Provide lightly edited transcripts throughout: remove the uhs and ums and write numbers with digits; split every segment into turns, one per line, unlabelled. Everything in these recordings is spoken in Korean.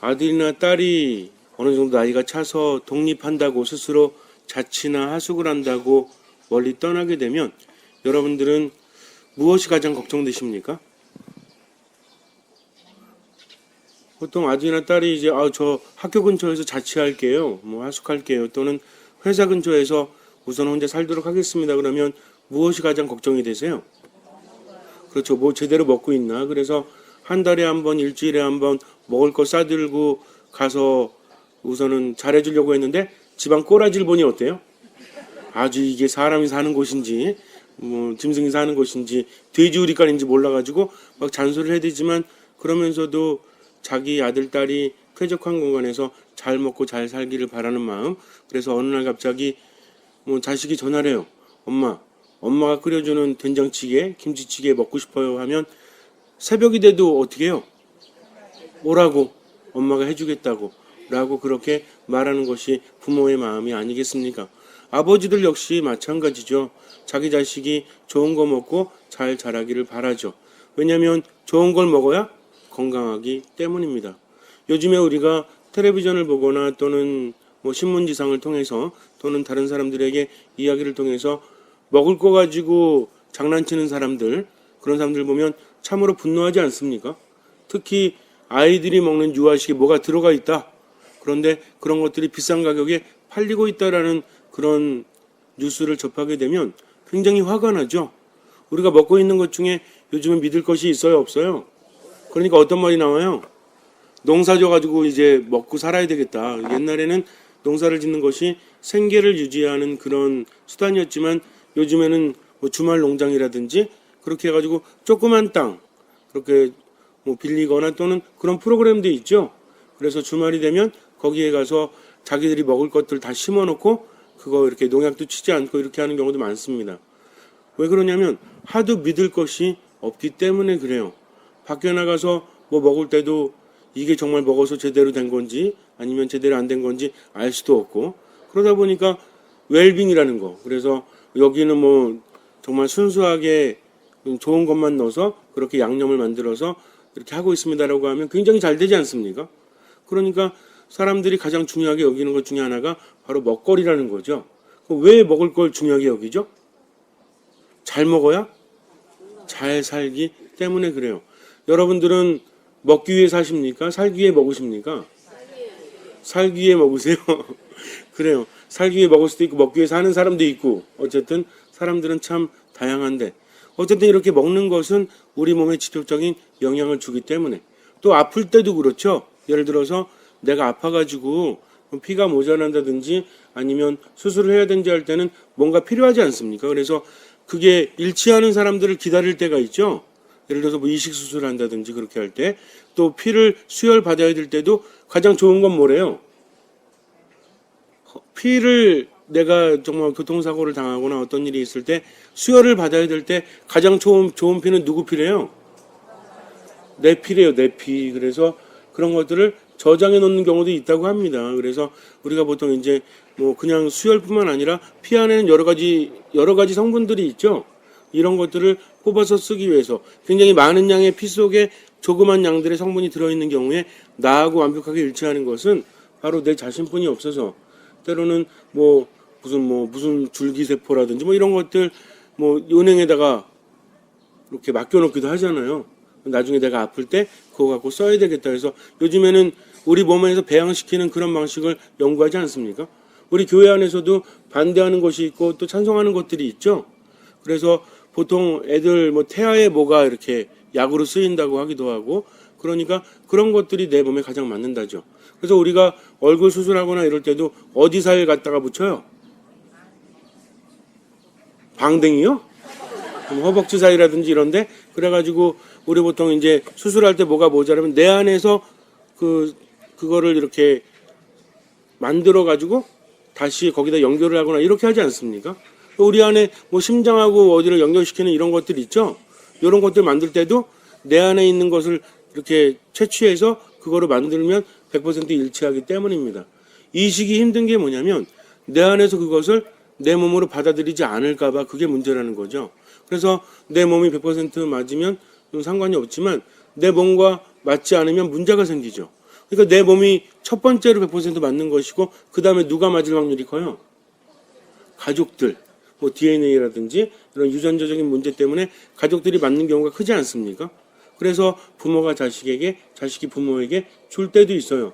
아들이나 딸이 어느 정도 나이가 차서 독립한다고 스스로 자취나 하숙을 한다고 멀리 떠나게 되면 여러분들은 무엇이 가장 걱정되십니까? 보통 아들이나 딸이 이제 저 학교 근처에서 자취할게요, 뭐 하숙할게요, 또는 회사 근처에서 우선 혼자 살도록 하겠습니다. 그러면 무엇이 가장 걱정이 되세요? 그렇죠. 뭐 제대로 먹고 있나? 그래서 한 달에 한 번, 일주일에 한 번 먹을 거 싸들고 가서 우선은 잘해주려고 했는데 집안 꼬라지를 보니 어때요? 아주 이게 사람이 사는 곳인지 뭐 짐승이 사는 곳인지 돼지우리깔인지 몰라가지고 막 잔소리를 해야 되지만 그러면서도 자기 아들, 딸이 쾌적한 공간에서 잘 먹고 잘 살기를 바라는 마음. 그래서 어느 날 갑자기 뭐 자식이 전화를 해요. 엄마가 끓여주는 된장찌개, 김치찌개 먹고 싶어요 하면 새벽이 돼도 어떻게 해요? 오라고, 엄마가 해주겠다고 라고 그렇게 말하는 것이 부모의 마음이 아니겠습니까? 아버지들 역시 마찬가지죠. 자기 자식이 좋은 거 먹고 잘 자라기를 바라죠. 왜냐하면 좋은 걸 먹어야 건강하기 때문입니다. 요즘에 우리가 텔레비전을 보거나 또는 뭐 신문지상을 통해서 또는 다른 사람들에게 이야기를 통해서 먹을 거 가지고 장난치는 사람들, 그런 사람들 보면 참으로 분노하지 않습니까? 특히 아이들이 먹는 유아식에 뭐가 들어가 있다. 그런데 그런 것들이 비싼 가격에 팔리고 있다라는 그런 뉴스를 접하게 되면 굉장히 화가 나죠. 우리가 먹고 있는 것 중에 요즘은 믿을 것이 있어요, 없어요? 그러니까 어떤 말이 나와요? 농사 져가지고 이제 먹고 살아야 되겠다. 옛날에는 농사를 짓는 것이 생계를 유지하는 그런 수단이었지만 요즘에는 뭐 주말 농장이라든지 그렇게 해가지고 조그만 땅 그렇게 뭐 빌리거나 또는 그런 프로그램도 있죠. 그래서 주말이 되면 거기에 가서 자기들이 먹을 것들 다 심어놓고 그거 이렇게 농약도 치지 않고 이렇게 하는 경우도 많습니다. 왜 그러냐면 하도 믿을 것이 없기 때문에 그래요. 밖에 나가서 뭐 먹을 때도 이게 정말 먹어서 제대로 된 건지 아니면 제대로 안 된 건지 알 수도 없고 그러다 보니까 웰빙이라는 거. 그래서 여기는 뭐 정말 순수하게 좋은 것만 넣어서 그렇게 양념을 만들어서 이렇게 하고 있습니다라고 하면 굉장히 잘 되지 않습니까? 그러니까 사람들이 가장 중요하게 여기는 것 중에 하나가 바로 먹거리라는 거죠. 왜 먹을 걸 중요하게 여기죠? 잘 먹어야 잘 살기 때문에 그래요. 여러분들은 먹기 위해 사십니까? 살기 위해 먹으십니까? 살기 위해 먹으세요. 그래요. 살기 위해 먹을 수도 있고 먹기 위해 사는 사람도 있고 어쨌든 사람들은 참 다양한데 어쨌든 이렇게 먹는 것은 우리 몸에 직접적인 영향을 주기 때문에 또 아플 때도 그렇죠. 예를 들어서 내가 아파가지고 피가 모자란다든지 아니면 수술을 해야 되는지 할 때는 뭔가 필요하지 않습니까? 그래서 그게 일치하는 사람들을 기다릴 때가 있죠. 예를 들어서 뭐 이식 수술을 한다든지 그렇게 할 때 또 피를 수혈 받아야 될 때도 가장 좋은 건 뭐래요? 피를 내가 정말 교통사고를 당하거나 어떤 일이 있을 때 수혈을 받아야 될 때 가장 좋은 피는 누구 피래요? 내 피래요, 내 피. 그래서 그런 것들을 저장해 놓는 경우도 있다고 합니다. 그래서 우리가 보통 이제 뭐 그냥 수혈뿐만 아니라 피 안에는 여러 가지 성분들이 있죠. 이런 것들을 뽑아서 쓰기 위해서 굉장히 많은 양의 피 속에 조그만 양들의 성분이 들어있는 경우에 나하고 완벽하게 일치하는 것은 바로 내 자신뿐이 없어서 때로는 무슨 줄기세포라든지 뭐 이런 것들 뭐 은행에다가 이렇게 맡겨놓기도 하잖아요. 나중에 내가 아플 때 그거 갖고 써야 되겠다 해서 요즘에는 우리 몸에서 배양시키는 그런 방식을 연구하지 않습니까? 우리 교회 안에서도 반대하는 것이 있고 또 찬성하는 것들이 있죠. 그래서 보통 애들 뭐 태아에 뭐가 이렇게 약으로 쓰인다고 하기도 하고 그러니까 그런 것들이 내 몸에 가장 맞는다죠. 그래서 우리가 얼굴 수술하거나 이럴 때도 어디 살 갖다가 붙여요? 방댕이요? 허벅지 사이라든지 이런데 그래가지고 우리 보통 이제 수술할 때 뭐가 모자라면 내 안에서 그거를 이렇게 만들어 가지고 다시 거기다 연결을 하거나 이렇게 하지 않습니까? 우리 안에 뭐 심장하고 어디를 연결시키는 이런 것들 있죠? 이런 것들 만들 때도 내 안에 있는 것을 이렇게 채취해서 그거를 만들면 100% 일치하기 때문입니다. 이식이 힘든 게 뭐냐면 내 안에서 그것을 내 몸으로 받아들이지 않을까 봐 그게 문제라는 거죠. 그래서 내 몸이 100% 맞으면 좀 상관이 없지만 내 몸과 맞지 않으면 문제가 생기죠. 그러니까 내 몸이 첫 번째로 100% 맞는 것이고 그 다음에 누가 맞을 확률이 커요? 가족들, 뭐 DNA라든지 이런 유전자적인 문제 때문에 가족들이 맞는 경우가 크지 않습니까? 그래서 부모가 자식에게, 자식이 부모에게 줄 때도 있어요.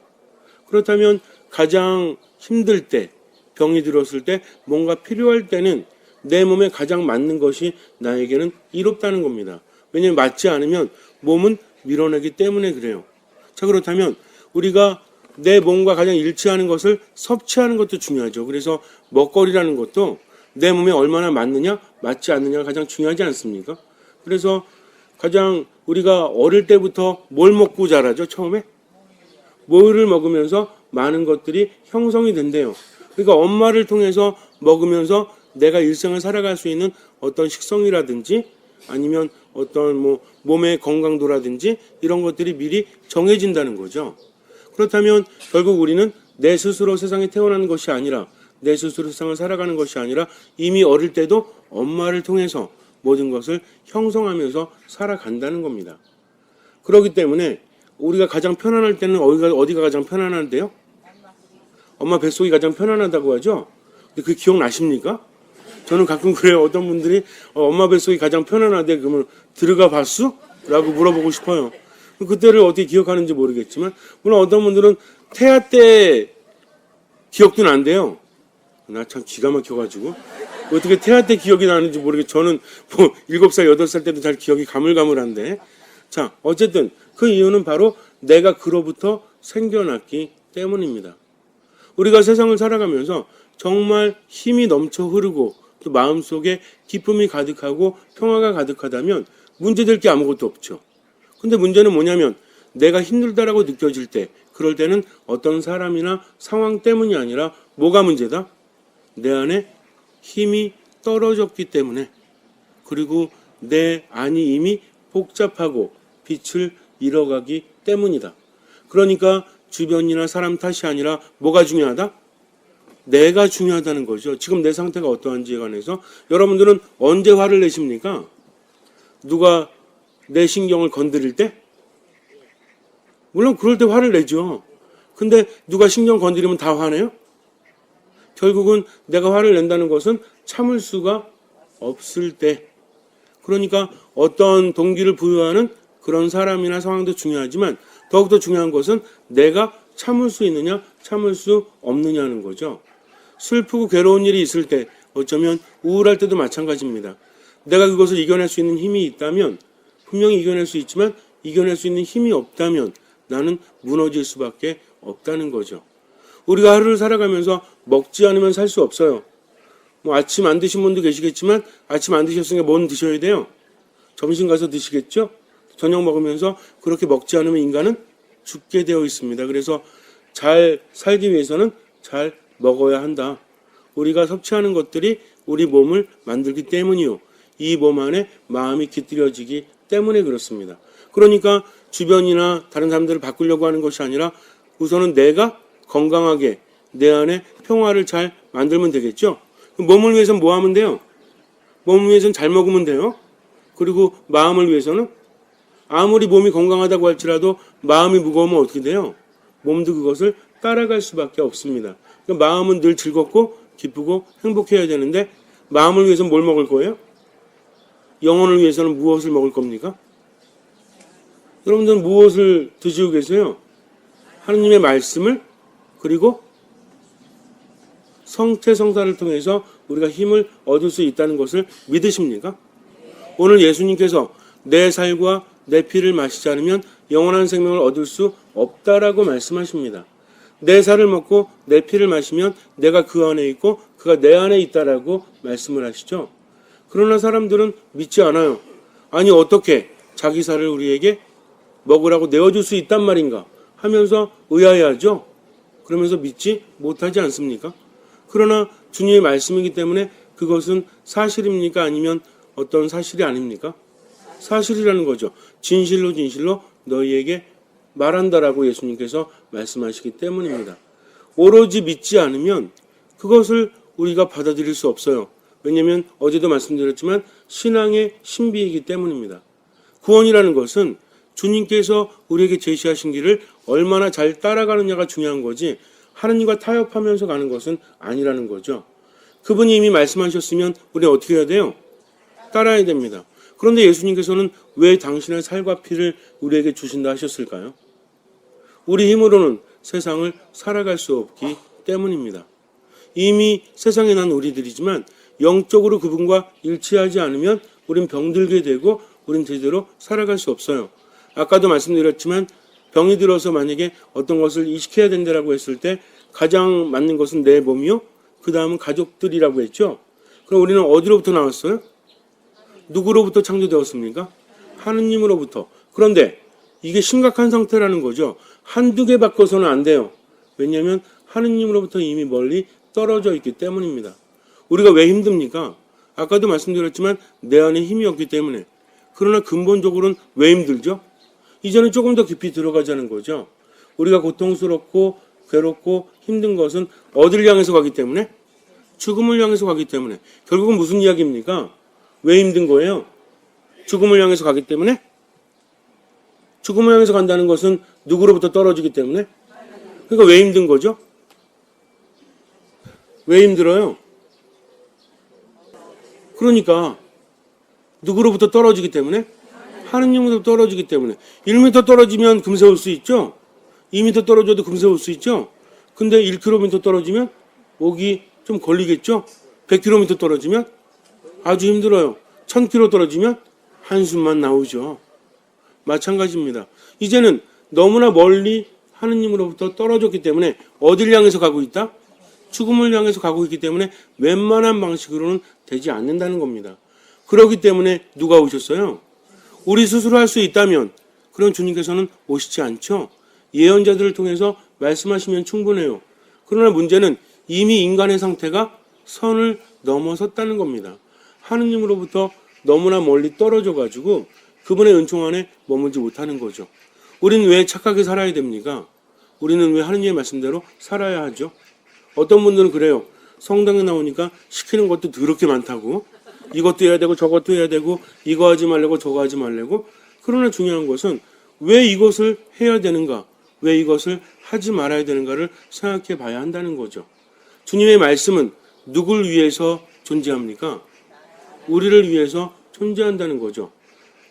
그렇다면 가장 힘들 때, 병이 들었을 때, 뭔가 필요할 때는 내 몸에 가장 맞는 것이 나에게는 이롭다는 겁니다. 왜냐하면 맞지 않으면 몸은 밀어내기 때문에 그래요. 자, 그렇다면 우리가 내 몸과 가장 일치하는 것을 섭취하는 것도 중요하죠. 그래서 먹거리라는 것도 내 몸에 얼마나 맞느냐, 맞지 않느냐가 가장 중요하지 않습니까? 그래서 가장 우리가 어릴 때부터 뭘 먹고 자라죠, 처음에? 뭐를 먹으면서 많은 것들이 형성이 된대요. 그러니까 엄마를 통해서 먹으면서 내가 일생을 살아갈 수 있는 어떤 식성이라든지 아니면 어떤 뭐 몸의 건강도라든지 이런 것들이 미리 정해진다는 거죠. 그렇다면 결국 우리는 내 스스로 세상에 태어나는 것이 아니라 내 스스로 세상을 살아가는 것이 아니라 이미 어릴 때도 엄마를 통해서 모든 것을 형성하면서 살아간다는 겁니다. 그렇기 때문에 우리가 가장 편안할 때는 어디가 가장 편안한데요? 엄마 뱃속이 가장 편안하다고 하죠? 근데 그게 기억나십니까? 저는 가끔 그래요. 어떤 분들이 엄마 뱃속이 가장 편안하대 그러면 들어가 봤어? 라고 물어보고 싶어요. 그때를 어떻게 기억하는지 모르겠지만 물론 어떤 분들은 태아 때 기억도 난대요. 나 참 기가 막혀가지고 어떻게 태아 때 기억이 나는지 모르겠. 저는 뭐 7살, 8살 때도 잘 기억이 가물가물한데 자 어쨌든 그 이유는 바로 내가 그로부터 생겨났기 때문입니다. 우리가 세상을 살아가면서 정말 힘이 넘쳐 흐르고 또 마음속에 기쁨이 가득하고 평화가 가득하다면 문제될 게 아무것도 없죠. 근데 문제는 뭐냐면 내가 힘들다라고 느껴질 때 그럴 때는 어떤 사람이나 상황 때문이 아니라 뭐가 문제다? 내 안에 힘이 떨어졌기 때문에 그리고 내 안이 이미 복잡하고 빛을 잃어가기 때문이다. 그러니까 주변이나 사람 탓이 아니라 뭐가 중요하다? 내가 중요하다는 거죠. 지금 내 상태가 어떠한지에 관해서 여러분들은 언제 화를 내십니까? 누가 내 신경을 건드릴 때? 물론 그럴 때 화를 내죠. 근데 누가 신경 건드리면 다 화내요? 결국은 내가 화를 낸다는 것은 참을 수가 없을 때. 그러니까 어떤 동기를 부여하는 그런 사람이나 상황도 중요하지만 더욱더 중요한 것은 내가 참을 수 있느냐 참을 수 없느냐는 거죠. 슬프고 괴로운 일이 있을 때 어쩌면 우울할 때도 마찬가지입니다. 내가 그것을 이겨낼 수 있는 힘이 있다면 분명히 이겨낼 수 있지만 이겨낼 수 있는 힘이 없다면 나는 무너질 수밖에 없다는 거죠. 우리가 하루를 살아가면서 먹지 않으면 살 수 없어요. 뭐 아침 안 드신 분도 계시겠지만 아침 안 드셨으니까 뭔 드셔야 돼요? 점심 가서 드시겠죠? 저녁 먹으면서 그렇게 먹지 않으면 인간은 죽게 되어 있습니다. 그래서 잘 살기 위해서는 잘 먹어야 한다. 우리가 섭취하는 것들이 우리 몸을 만들기 때문이요. 이 몸 안에 마음이 깃들여지기 때문에 그렇습니다. 그러니까 주변이나 다른 사람들을 바꾸려고 하는 것이 아니라 우선은 내가 건강하게 내 안에 평화를 잘 만들면 되겠죠. 몸을 위해서는 뭐 하면 돼요? 몸을 위해서는 잘 먹으면 돼요. 그리고 마음을 위해서는 아무리 몸이 건강하다고 할지라도 마음이 무거우면 어떻게 돼요? 몸도 그것을 따라갈 수밖에 없습니다. 그러니까 마음은 늘 즐겁고 기쁘고 행복해야 되는데 마음을 위해서는 뭘 먹을 거예요? 영혼을 위해서는 무엇을 먹을 겁니까? 여러분들은 무엇을 드시고 계세요? 하느님의 말씀을 그리고 성체성사를 통해서 우리가 힘을 얻을 수 있다는 것을 믿으십니까? 오늘 예수님께서 내 살과 내 피를 마시지 않으면 영원한 생명을 얻을 수 없다라고 말씀하십니다. 내 살을 먹고 내 피를 마시면 내가 그 안에 있고 그가 내 안에 있다라고 말씀을 하시죠. 그러나 사람들은 믿지 않아요. 아니 어떻게 자기 살을 우리에게 먹으라고 내어줄 수 있단 말인가 하면서 의아해하죠. 그러면서 믿지 못하지 않습니까? 그러나 주님의 말씀이기 때문에 그것은 사실입니까? 아니면 어떤 사실이 아닙니까? 사실이라는 거죠. 진실로 진실로 너희에게 말한다라고 예수님께서 말씀하시기 때문입니다. 오로지 믿지 않으면 그것을 우리가 받아들일 수 없어요. 왜냐하면 어제도 말씀드렸지만 신앙의 신비이기 때문입니다. 구원이라는 것은 주님께서 우리에게 제시하신 길을 얼마나 잘 따라가느냐가 중요한 거지 하느님과 타협하면서 가는 것은 아니라는 거죠. 그분이 이미 말씀하셨으면 우리는 어떻게 해야 돼요? 따라야 됩니다. 그런데 예수님께서는 왜 당신의 살과 피를 우리에게 주신다 하셨을까요? 우리 힘으로는 세상을 살아갈 수 없기 때문입니다. 이미 세상에 난 우리들이지만 영적으로 그분과 일치하지 않으면 우린 병들게 되고 우린 제대로 살아갈 수 없어요. 아까도 말씀드렸지만 병이 들어서 만약에 어떤 것을 이식해야 된다라고 했을 때 가장 맞는 것은 내 몸이요. 그 다음은 가족들이라고 했죠. 그럼 우리는 어디로부터 나왔어요? 누구로부터 창조되었습니까? 하느님으로부터. 그런데 이게 심각한 상태라는 거죠. 한두 개 바꿔서는 안 돼요. 왜냐하면 하느님으로부터 이미 멀리 떨어져 있기 때문입니다. 우리가 왜 힘듭니까? 아까도 말씀드렸지만 내 안에 힘이 없기 때문에. 그러나 근본적으로는 왜 힘들죠? 이제는 조금 더 깊이 들어가자는 거죠. 우리가 고통스럽고 괴롭고 힘든 것은 어디를 향해서 가기 때문에? 죽음을 향해서 가기 때문에. 결국은 무슨 이야기입니까? 왜 힘든 거예요? 죽음을 향해서 가기 때문에? 죽음을 향해서 간다는 것은 누구로부터 떨어지기 때문에? 그러니까 왜 힘든 거죠? 왜 힘들어요? 그러니까 누구로부터 떨어지기 때문에? 하느님으로부터 떨어지기 때문에. 1m 떨어지면 금세 올 수 있죠? 2m 떨어져도 금세 올 수 있죠? 근데 1km 떨어지면 오기 좀 걸리겠죠? 100km 떨어지면 아주 힘들어요. 1000km 떨어지면 한숨만 나오죠. 마찬가지입니다. 이제는 너무나 멀리 하느님으로부터 떨어졌기 때문에 어디를 향해서 가고 있다? 죽음을 향해서 가고 있기 때문에 웬만한 방식으로는 되지 않는다는 겁니다. 그렇기 때문에 누가 오셨어요? 우리 스스로 할 수 있다면 그런 주님께서는 오시지 않죠. 예언자들을 통해서 말씀하시면 충분해요. 그러나 문제는 이미 인간의 상태가 선을 넘어섰다는 겁니다. 하느님으로부터 너무나 멀리 떨어져 가지고 그분의 은총 안에 머물지 못하는 거죠. 우리는 왜 착하게 살아야 됩니까? 우리는 왜 하느님의 말씀대로 살아야 하죠? 어떤 분들은 그래요. 성당에 나오니까 시키는 것도 더럽게 많다고. 이것도 해야 되고 저것도 해야 되고 이거 하지 말라고 저거 하지 말라고. 그러나 중요한 것은 왜 이것을 해야 되는가? 왜 이것을 하지 말아야 되는가를 생각해 봐야 한다는 거죠. 주님의 말씀은 누굴 위해서 존재합니까? 우리를 위해서 존재한다는 거죠.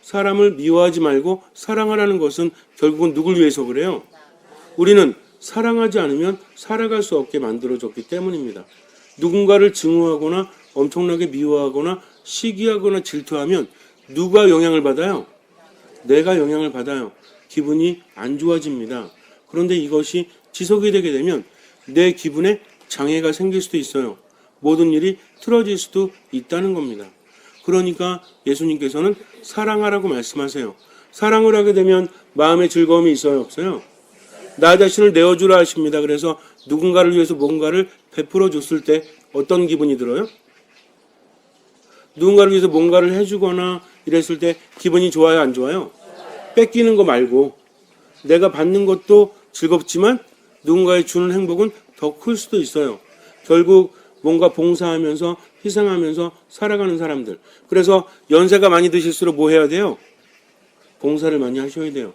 사람을 미워하지 말고 사랑하라는 것은 결국은 누굴 위해서 그래요? 우리는 사랑하지 않으면 살아갈 수 없게 만들어졌기 때문입니다. 누군가를 증오하거나 엄청나게 미워하거나 시기하거나 질투하면 누가 영향을 받아요? 내가 영향을 받아요. 기분이 안 좋아집니다. 그런데 이것이 지속이 되게 되면 내 기분에 장애가 생길 수도 있어요. 모든 일이 틀어질 수도 있다는 겁니다. 그러니까 예수님께서는 사랑하라고 말씀하세요. 사랑을 하게 되면 마음의 즐거움이 있어요, 없어요? 나 자신을 내어주라 하십니다. 그래서 누군가를 위해서 뭔가를 베풀어 줬을 때 어떤 기분이 들어요? 누군가를 위해서 뭔가를 해주거나 이랬을 때 기분이 좋아요, 안 좋아요? 뺏기는 거 말고 내가 받는 것도 즐겁지만 누군가에 주는 행복은 더 클 수도 있어요. 결국 뭔가 봉사하면서 희생하면서 살아가는 사람들. 그래서 연세가 많이 드실수록 뭐 해야 돼요? 봉사를 많이 하셔야 돼요.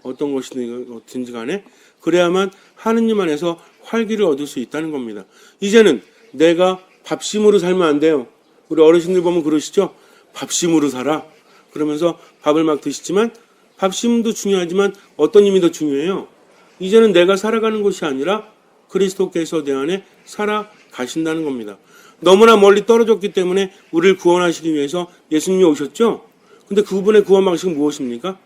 어떤 것이든지 간에. 그래야만 하느님 안에서 활기를 얻을 수 있다는 겁니다. 이제는 내가 밥심으로 살면 안 돼요. 우리 어르신들 보면 그러시죠? 밥심으로 살아. 그러면서 밥을 막 드시지만 밥심도 중요하지만 어떤 힘이 더 중요해요? 이제는 내가 살아가는 것이 아니라 그리스도께서 내 안에 살아가신다는 겁니다. 너무나 멀리 떨어졌기 때문에 우리를 구원하시기 위해서 예수님이 오셨죠? 근데 그분의 구원 방식은 무엇입니까?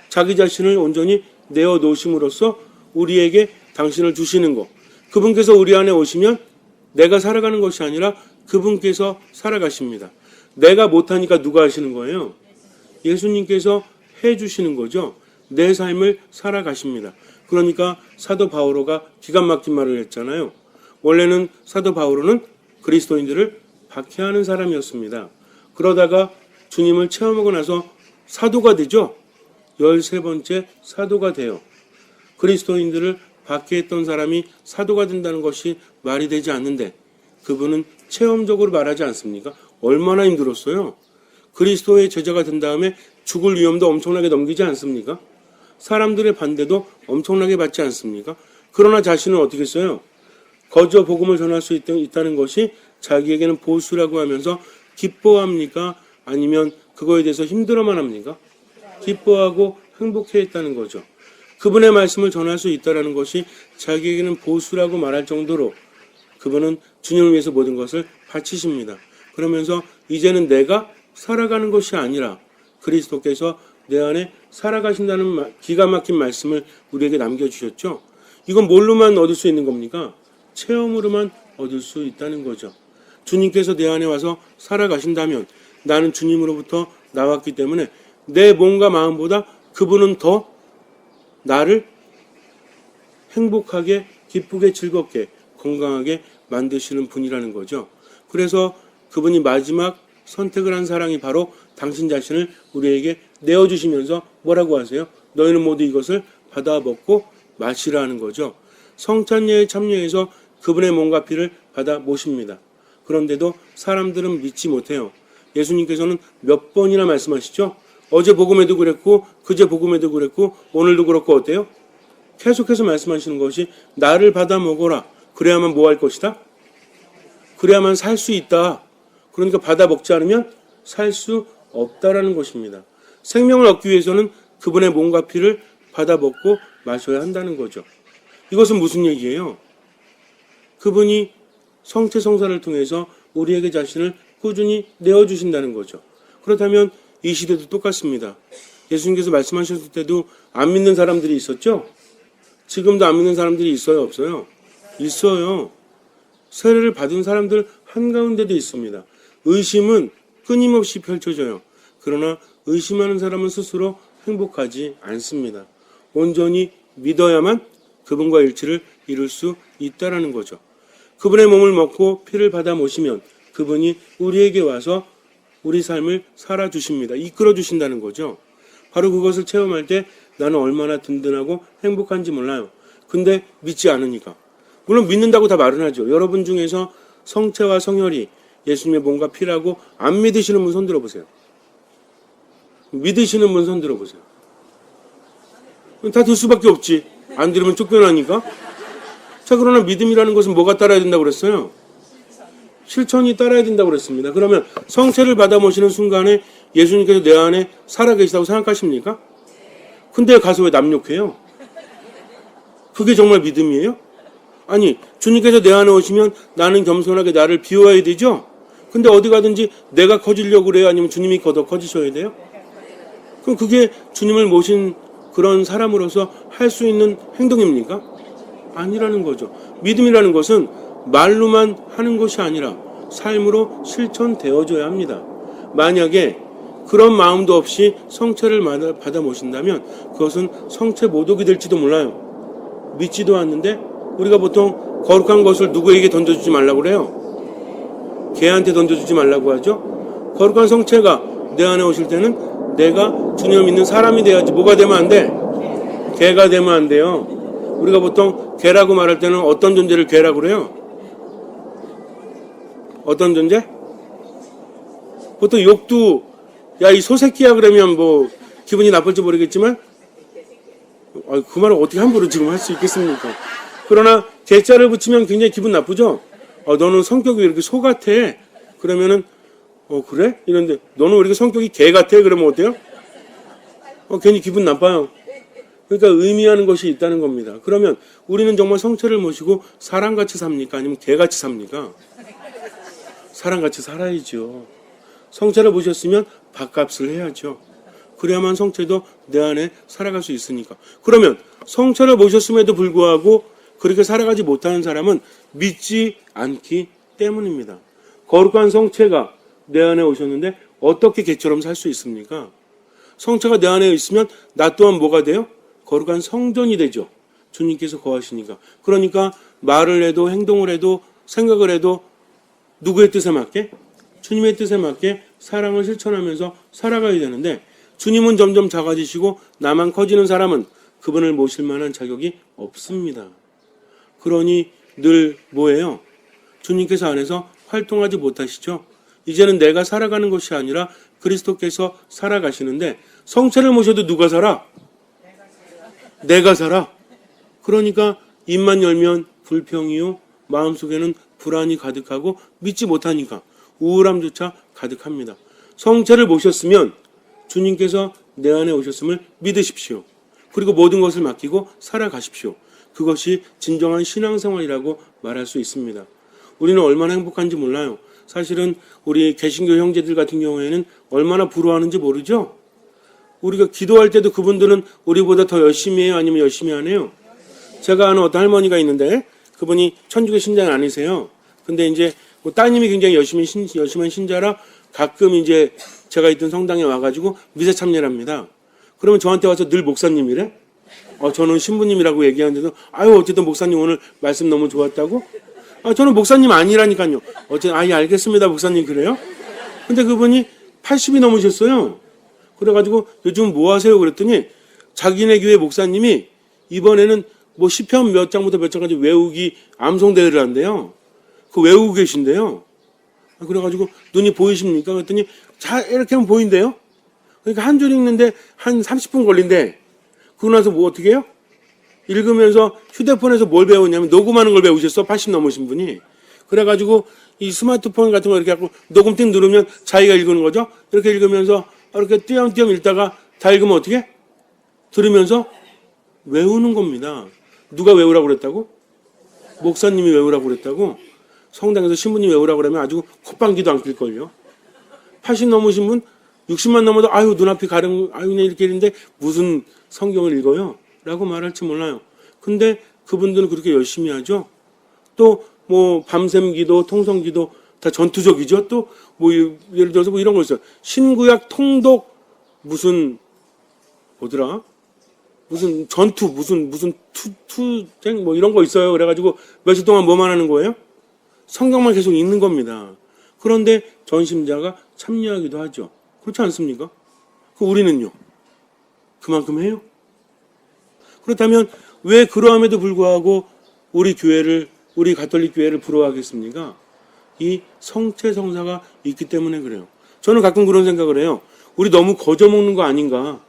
자기 자신을 온전히 내어놓으심으로써 우리에게 당신을 주시는 것. 그분께서 우리 안에 오시면 내가 살아가는 것이 아니라 그분께서 살아가십니다. 내가 못하니까 누가 하시는 거예요? 예수님께서 해주시는 거죠. 내 삶을 살아가십니다. 그러니까 사도 바오로가 기가 막힌 말을 했잖아요. 원래는 사도 바오로는 그리스도인들을 박해하는 사람이었습니다. 그러다가 주님을 체험하고 나서 사도가 되죠. 13번째 사도가 돼요. 그리스도인들을 박해했던 사람이 사도가 된다는 것이 말이 되지 않는데 그분은 체험적으로 말하지 않습니까? 얼마나 힘들었어요. 그리스도의 제자가 된 다음에 죽을 위험도 엄청나게 넘기지 않습니까? 사람들의 반대도 엄청나게 받지 않습니까? 그러나 자신은 어떻게 써요? 거저 복음을 전할 수 있다는 것이 자기에게는 보수라고 하면서 기뻐합니까? 아니면 그거에 대해서 힘들어만 합니까? 기뻐하고 행복해했다는 거죠. 그분의 말씀을 전할 수 있다는 것이 자기에게는 보수라고 말할 정도로 그분은 주님을 위해서 모든 것을 바치십니다. 그러면서 이제는 내가 살아가는 것이 아니라 그리스도께서 내 안에 살아가신다는 기가 막힌 말씀을 우리에게 남겨주셨죠. 이건 뭘로만 얻을 수 있는 겁니까? 체험으로만 얻을 수 있다는 거죠. 주님께서 내 안에 와서 살아가신다면 나는 주님으로부터 나왔기 때문에 내 몸과 마음보다 그분은 더 나를 행복하게, 기쁘게, 즐겁게, 건강하게 만드시는 분이라는 거죠. 그래서 그분이 마지막 선택을 한 사랑이 바로 당신 자신을 우리에게 내어주시면서 뭐라고 하세요? 너희는 모두 이것을 받아 먹고 마시라 하는 거죠. 성찬예에 참여해서 그분의 몸과 피를 받아 모십니다. 그런데도 사람들은 믿지 못해요. 예수님께서는 몇 번이나 말씀하시죠? 어제 복음에도 그랬고 그제 복음에도 그랬고 오늘도 그렇고 어때요? 계속해서 말씀하시는 것이 나를 받아 먹어라. 그래야만 뭐 할 것이다? 그래야만 살 수 있다. 그러니까 받아 먹지 않으면 살 수 없다라는 것입니다. 생명을 얻기 위해서는 그분의 몸과 피를 받아 먹고 마셔야 한다는 거죠. 이것은 무슨 얘기예요? 그분이 성체성사를 통해서 우리에게 자신을 꾸준히 내어주신다는 거죠. 그렇다면 이 시대도 똑같습니다. 예수님께서 말씀하셨을 때도 안 믿는 사람들이 있었죠? 지금도 안 믿는 사람들이 있어요? 없어요? 있어요. 세례를 받은 사람들 한가운데도 있습니다. 의심은 끊임없이 펼쳐져요. 그러나 의심하는 사람은 스스로 행복하지 않습니다. 온전히 믿어야만 그분과 일치를 이룰 수 있다라는 거죠. 그분의 몸을 먹고 피를 받아 모시면 그분이 우리에게 와서 우리 삶을 살아주십니다. 이끌어주신다는 거죠. 바로 그것을 체험할 때 나는 얼마나 든든하고 행복한지 몰라요. 근데 믿지 않으니까. 물론 믿는다고 다 말은 하죠. 여러분 중에서 성체와 성혈이 예수님의 몸과 피라고 안 믿으시는 분 손 들어보세요. 믿으시는 분 손 들어보세요. 다 들 수밖에 없지. 안 들으면 쫓겨나니까. 자, 그러나 믿음이라는 것은 뭐가 따라야 된다고 그랬어요? 실천이 따라야 된다고 그랬습니다. 그러면 성체를 받아 모시는 순간에 예수님께서 내 안에 살아계시다고 생각하십니까? 근데 가서 왜 남욕해요? 그게 정말 믿음이에요? 아니, 주님께서 내 안에 오시면 나는 겸손하게 나를 비워야 되죠? 근데 어디 가든지 내가 커지려고 그래요? 아니면 주님이 더 커지셔야 돼요? 그럼 그게 주님을 모신 그런 사람으로서 할 수 있는 행동입니까? 아니라는 거죠. 믿음이라는 것은 말로만 하는 것이 아니라 삶으로 실천되어져야 합니다. 만약에 그런 마음도 없이 성체를 받아 모신다면 그것은 성체 모독이 될지도 몰라요. 믿지도 않는데 우리가 보통 거룩한 것을 누구에게 던져주지 말라고 그래요. 개한테 던져주지 말라고 하죠. 거룩한 성체가 내 안에 오실 때는 내가 주님을 믿는 사람이 돼야지. 뭐가 되면 안 돼? 개가 되면 안 돼요. 우리가 보통 개라고 말할 때는 어떤 존재를 개라고 그래요? 어떤 존재? 보통 욕도 야, 이 소새끼야 그러면 뭐 기분이 나쁠지 모르겠지만 그 말을 어떻게 함부로 지금 할 수 있겠습니까? 그러나 개자를 붙이면 굉장히 기분 나쁘죠? 너는 성격이 왜 이렇게 소 같아? 그러면은 그래? 이런데 너는 왜 이렇게 성격이 개 같아? 그러면 어때요? 괜히 기분 나빠요. 그러니까 의미하는 것이 있다는 겁니다. 그러면 우리는 정말 성체를 모시고 사람같이 삽니까? 아니면 개같이 삽니까? 사람같이 살아야죠. 성체를 모셨으면 밥값을 해야죠. 그래야만 성체도 내 안에 살아갈 수 있으니까. 그러면 성체를 모셨음에도 불구하고 그렇게 살아가지 못하는 사람은 믿지 않기 때문입니다. 거룩한 성체가 내 안에 오셨는데 어떻게 개처럼 살 수 있습니까? 성체가 내 안에 있으면 나 또한 뭐가 돼요? 거룩한 성전이 되죠. 주님께서 거하시니까. 그러니까 말을 해도 행동을 해도 생각을 해도 누구의 뜻에 맞게? 주님의 뜻에 맞게 사랑을 실천하면서 살아가야 되는데 주님은 점점 작아지시고 나만 커지는 사람은 그분을 모실 만한 자격이 없습니다. 그러니 늘 뭐예요? 주님께서 안에서 활동하지 못하시죠? 이제는 내가 살아가는 것이 아니라 그리스도께서 살아가시는데 성체를 모셔도 누가 살아? 내가 살아. 그러니까 입만 열면 불평이요. 마음속에는 불안이 가득하고 믿지 못하니까 우울함조차 가득합니다. 성체를 모셨으면 주님께서 내 안에 오셨음을 믿으십시오. 그리고 모든 것을 맡기고 살아가십시오. 그것이 진정한 신앙생활이라고 말할 수 있습니다. 우리는 얼마나 행복한지 몰라요. 사실은 우리 개신교 형제들 같은 경우에는 얼마나 부러워하는지 모르죠? 우리가 기도할 때도 그분들은 우리보다 더 열심히 해요? 아니면 열심히 안 해요? 제가 아는 어떤 할머니가 있는데 그분이 천주교 신자는 아니세요. 근데 이제 뭐 따님이 굉장히 열심한 신자라 가끔 이제 제가 있던 성당에 와가지고 미사 참여를 합니다. 그러면 저한테 와서 늘 목사님이래? 저는 신부님이라고 얘기하는데도 어쨌든 목사님 오늘 말씀 너무 좋았다고? 저는 목사님 아니라니까요. 예, 알겠습니다. 목사님 그래요? 근데 그분이 80이 넘으셨어요. 그래가지고 요즘 뭐 하세요? 그랬더니 자기네 교회 목사님이 이번에는 뭐 시편 몇 장부터 몇 장까지 외우기 암송대회를 한대요. 그 외우고 계신데요. 그래가지고 눈이 보이십니까? 그랬더니 이렇게 하면 보인대요. 그러니까 한 줄 읽는데 한 30분 걸린대. 그러고 나서 뭐 어떻게 해요? 읽으면서 휴대폰에서 뭘 배우냐면 녹음하는 걸 배우셨어. 80 넘으신 분이. 그래가지고 이 스마트폰 같은 거 이렇게 하고 녹음팅 누르면 자기가 읽는 거죠. 이렇게 읽으면서 이렇게 띄엄띄엄 읽다가 다 읽으면 어떻게? 들으면서 외우는 겁니다. 누가 외우라고 그랬다고? 목사님이 외우라고 그랬다고? 성당에서 신부님 외우라고 그러면 아주 콧방귀도 안 낄걸요. 80 넘으신 분 60만 넘어도 눈앞이 가령 그냥 이렇게 있는데 무슨 성경을 읽어요? 라고 말할지 몰라요. 근데 그분들은 그렇게 열심히 하죠. 또 뭐 밤샘 기도, 통성 기도 다 전투적이죠. 또 뭐 예를 들어서 뭐 이런 거 있어요. 신구약 통독 무슨 뭐더라? 무슨 전투 무슨 투쟁 뭐 이런 거 있어요. 그래가지고 며칠 동안 뭐만 하는 거예요? 성경만 계속 읽는 겁니다. 그런데 전심자가 참여하기도 하죠. 그렇지 않습니까? 우리는요? 그만큼 해요? 그렇다면 왜 그러함에도 불구하고 우리 가톨릭 교회를 부러워하겠습니까? 이 성체 성사가 있기 때문에 그래요. 저는 가끔 그런 생각을 해요. 우리 너무 거저먹는 거 아닌가?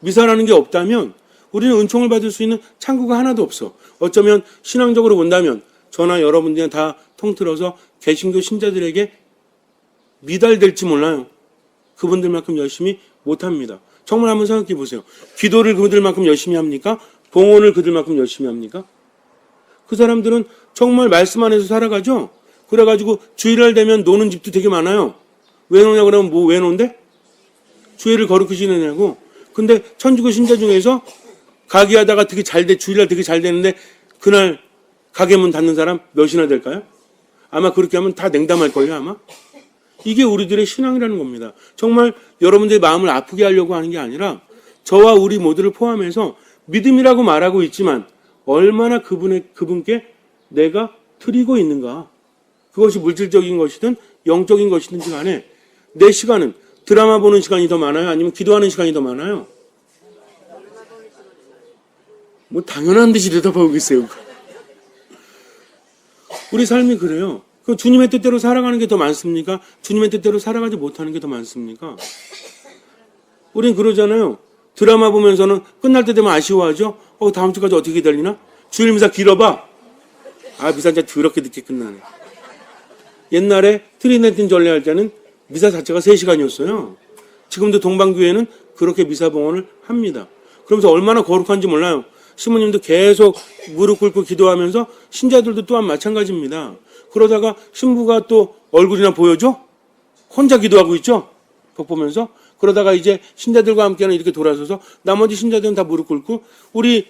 미사라는 게 없다면 우리는 은총을 받을 수 있는 창구가 하나도 없어. 어쩌면 신앙적으로 본다면 저나 여러분들이 다 통틀어서 개신교 신자들에게 미달될지 몰라요. 그분들만큼 열심히 못합니다. 정말 한번 생각해 보세요. 기도를 그들만큼 열심히 합니까? 봉헌을 그들만큼 열심히 합니까? 그 사람들은 정말 말씀 안에서 살아가죠. 그래가지고 주일날 되면 노는 집도 되게 많아요. 왜 노냐고 그러면 뭐 왜 노는데? 주일을 거룩히 지내냐고. 근데 천주교 신자 중에서 가게 하다가 되게 주일날 되게 잘 되는데 그날 가게 문 닫는 사람 몇이나 될까요? 아마 그렇게 하면 다 냉담할걸요 아마? 이게 우리들의 신앙이라는 겁니다. 정말 여러분들의 마음을 아프게 하려고 하는 게 아니라 저와 우리 모두를 포함해서 믿음이라고 말하고 있지만 얼마나 그분께 내가 드리고 있는가. 그것이 물질적인 것이든 영적인 것이든지 간에 내 시간은 드라마 보는 시간이 더 많아요? 아니면 기도하는 시간이 더 많아요? 뭐 당연한 듯이 대답하고 계세요. 우리 삶이 그래요. 주님의 뜻대로 살아가는 게 더 많습니까? 주님의 뜻대로 살아가지 못하는 게 더 많습니까? 우린 그러잖아요. 드라마 보면서는 끝날 때 되면 아쉬워하죠? 다음 주까지 어떻게 기다리나? 주일 미사 길어봐. 미사 진짜 더럽게 늦게 끝나네. 옛날에 트리니티 전례할 때는 미사 자체가 3시간이었어요. 지금도 동방교회는 그렇게 미사 봉헌을 합니다. 그러면서 얼마나 거룩한지 몰라요. 신부님도 계속 무릎 꿇고 기도하면서 신자들도 또한 마찬가지입니다. 그러다가 신부가 또 얼굴이나 보여줘? 혼자 기도하고 있죠? 벽 보면서. 그러다가 이제 신자들과 함께는 이렇게 돌아서서 나머지 신자들은 다 무릎 꿇고 우리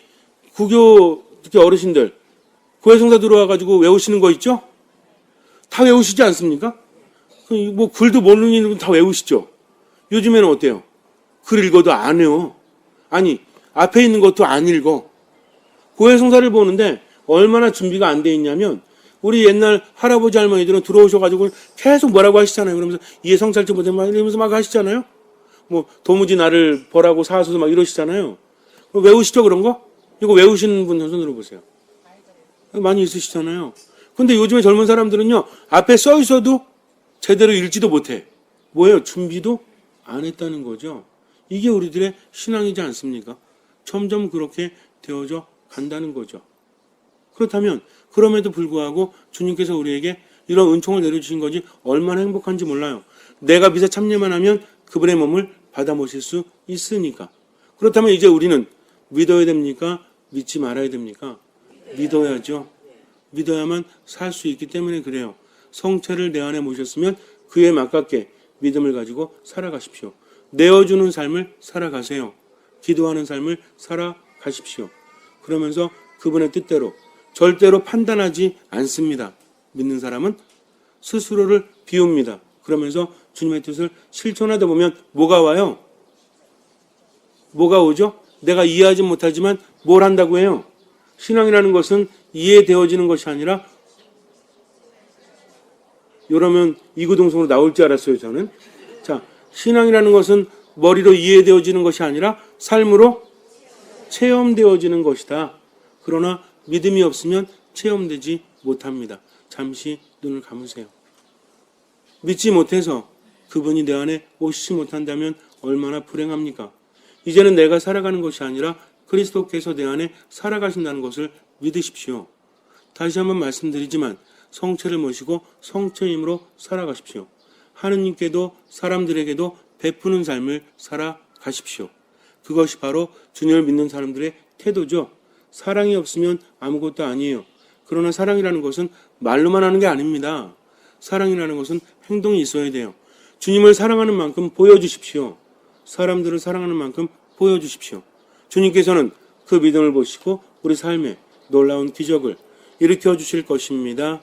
구교 특히 어르신들 교회 성사 들어와가지고 외우시는 거 있죠? 다 외우시지 않습니까? 뭐 글도 모르는 분은 다 외우시죠? 요즘에는 어때요? 글 읽어도 안 해요. 아니 앞에 있는 것도 안 읽어. 교회 성사를 보는데 얼마나 준비가 안 돼 있냐면 우리 옛날 할아버지 할머니들은 들어오셔가지고 계속 뭐라고 하시잖아요. 그러면서 이해 성찰지 못하면 이러면서 막 하시잖아요. 뭐 도무지 나를 벌하고 사소서 막 이러시잖아요. 외우시죠 그런 거? 이거 외우시는 분 손으로 보세요. 많이 있으시잖아요. 근데 요즘에 젊은 사람들은요 앞에 써 있어도 제대로 읽지도 못해. 뭐예요? 준비도 안 했다는 거죠. 이게 우리들의 신앙이지 않습니까? 점점 그렇게 되어져 간다는 거죠. 그렇다면 그럼에도 불구하고 주님께서 우리에게 이런 은총을 내려주신 것이 얼마나 행복한지 몰라요. 내가 믿어 참여만 하면 그분의 몸을 받아 모실 수 있으니까. 그렇다면 이제 우리는 믿어야 됩니까? 믿지 말아야 됩니까? 믿어야죠. 믿어야만 살 수 있기 때문에 그래요. 성체를 내 안에 모셨으면 그에 맞게 믿음을 가지고 살아가십시오. 내어주는 삶을 살아가세요. 기도하는 삶을 살아가십시오. 그러면서 그분의 뜻대로 절대로 판단하지 않습니다. 믿는 사람은 스스로를 비웁니다. 그러면서 주님의 뜻을 실천하다 보면 뭐가 와요? 뭐가 오죠? 내가 이해하지 못하지만 뭘 한다고 해요? 신앙이라는 것은 이해되어지는 것이 아니라 이러면 이구동성으로 나올 줄 알았어요, 저는. 자, 신앙이라는 것은 머리로 이해되어지는 것이 아니라 삶으로 체험되어지는 것이다. 그러나 믿음이 없으면 체험되지 못합니다. 잠시 눈을 감으세요. 믿지 못해서 그분이 내 안에 오시지 못한다면 얼마나 불행합니까? 이제는 내가 살아가는 것이 아니라 그리스도께서 내 안에 살아가신다는 것을 믿으십시오. 다시 한번 말씀드리지만 성체를 모시고 성체임으로 살아가십시오. 하느님께도 사람들에게도 베푸는 삶을 살아가십시오. 그것이 바로 주님을 믿는 사람들의 태도죠. 사랑이 없으면 아무것도 아니에요. 그러나 사랑이라는 것은 말로만 하는 게 아닙니다. 사랑이라는 것은 행동이 있어야 돼요. 주님을 사랑하는 만큼 보여주십시오. 사람들을 사랑하는 만큼 보여주십시오. 주님께서는 그 믿음을 보시고 우리 삶에 놀라운 기적을 일으켜 주실 것입니다.